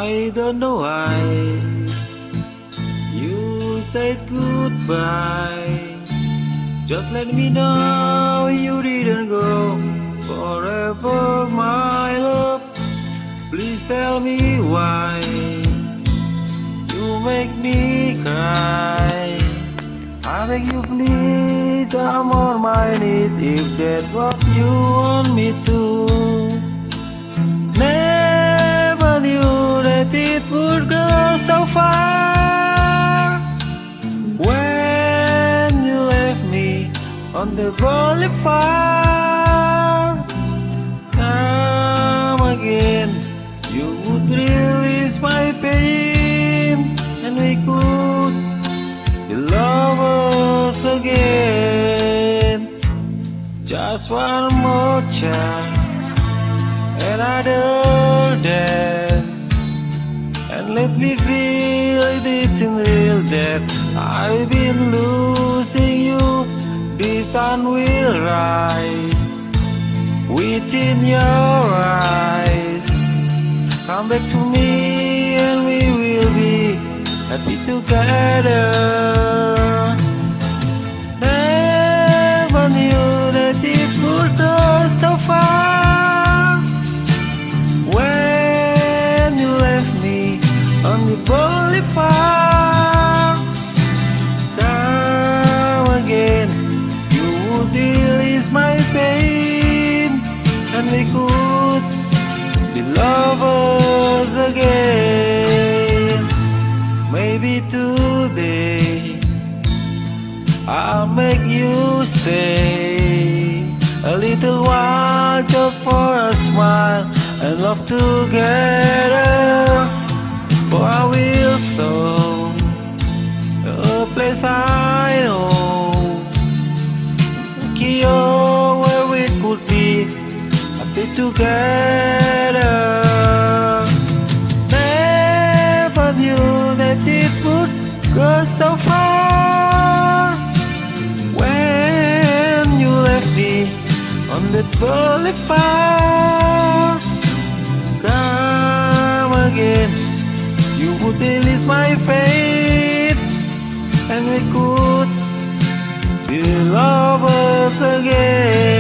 I don't know why you said goodbye. Just let me know you didn't go forever, my love. Please tell me why you make me cry. I beg you please, I'm on my knees if that's what you want me to. Never knew that it would go so far. When you left me on the boulevard, come again, you would release my pain, and we could be lovers again. Just one more chance, another dance, and let me feel this in real that I've been losing you. The sun will rise within your eyes. Come back to me and we will be happy together. Never knew that it would go so far. When you left me on the boulevard, come again, you would release my pain, and we could be lovers again. Maybe today I'll make you stay a little while just for a smile and love together. For I will show a place I know, Tokyo, where we could be happy together. Never knew that it would go so far. When you left me on the boulevard, come again, you would release my fate, and we could be lovers again.